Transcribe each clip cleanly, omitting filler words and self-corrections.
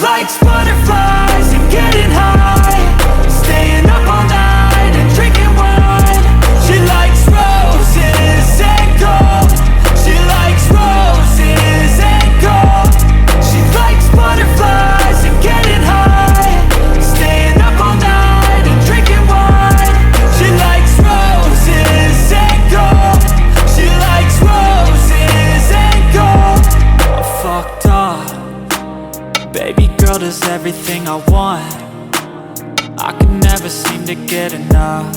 likes butterflies and getting high, staying up all night and drinking wine. She likes roses and gold. She likes roses and gold. She likes butterflies and getting high, staying up all night and drinking wine. She likes roses and gold. She likes roses and gold. I'm fucked up. Baby girl does everything I want. I can never seem to get enough.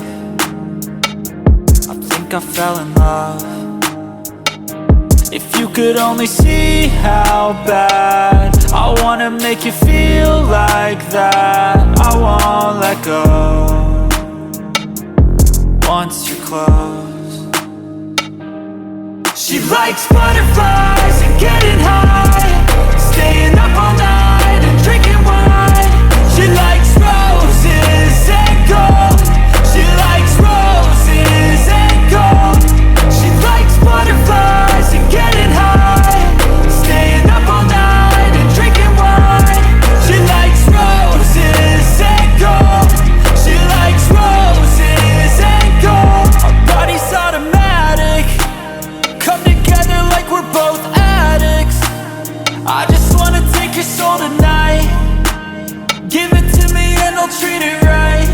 I think I fell in love. If you could only see how bad I wanna make you feel like that, I won't let go once you're close. She likes butterflies and getting high, staying up all night and drinking wine. She likes roses and gold. She likes roses and gold. She likes butterflies and getting high, staying up all night and drinking wine. She likes roses and gold. She likes roses and gold. Our bodies automatic, come together like we're both addicts. I just wanna take your soul tonight. Give it to me and I'll treat it right.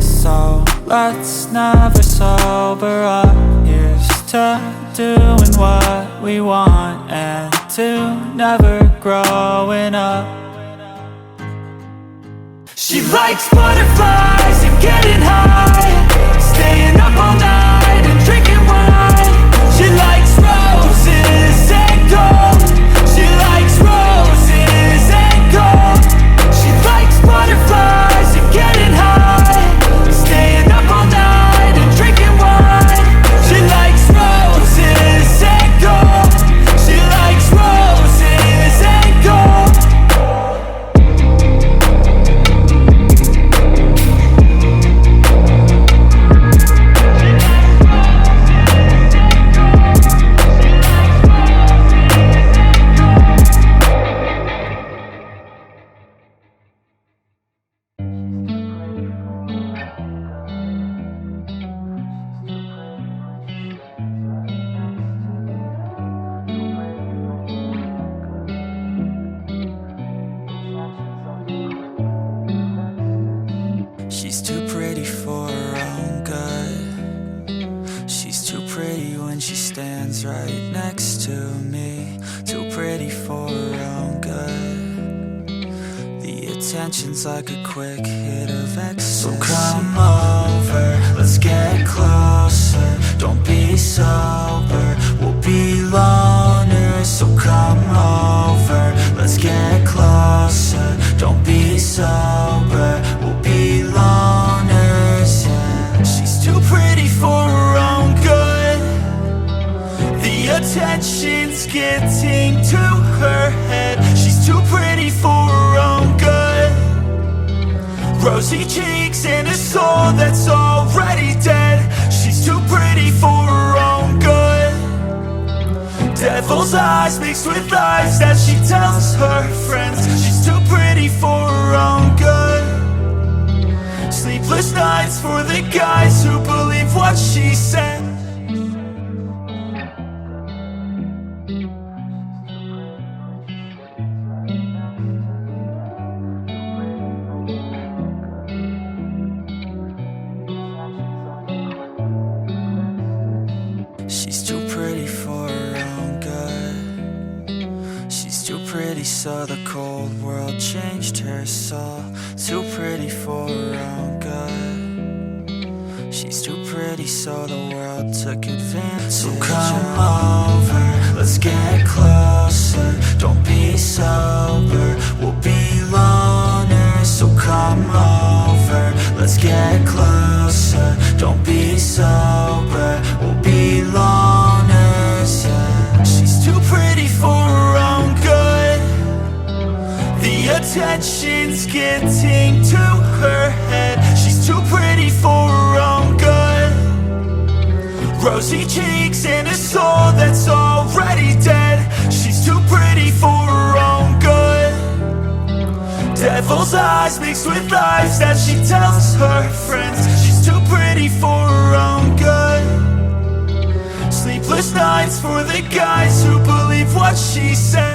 So let's never sober up. Here's to doing what we want and to never growing up. She likes butterflies and getting high, staying up all night and drinking wine. She likes roses and gold. She likes roses and gold. She likes butterflies and getting high, staying up all night and drinking wine. She likes roses and gold. She likes roses and gold. She's too pretty for her own good. She's too pretty when she stands right next to me. Too pretty for her own good. The attention's like a quick hit of ecstasy. So come over, let's get closer. Don't be sober, we'll be loners. So come over, let's get closer. Don't be sober, we'll be loners, yeah. She's too pretty for her own good. The attention's getting to her head. She's too pretty for her own good. Rosy cheeks and a soul that's already dead. She's too pretty for her own good. Devil's eyes mixed with lies that she tells her friends. She's too pretty for her own good. Sleepless nights for the guys who believe what she said. She's too pretty for her own good. She's too pretty so the cold world changed her soul. Too pretty for her own good. She's too pretty so the world took advantage. So come over, let's get closer. Don't be sober, we'll be loners. So come over, let's get closer. Don't be sober, we'll be loners, yeah. She's too pretty for her own good. The attention's getting to her head. She's too pretty for her own good. Rosy cheeks and a soul that's already dead. She's too pretty for devil's eyes mixed with lies that she tells her friends. She's too pretty for her own good. Sleepless nights for the guys who believe what she says.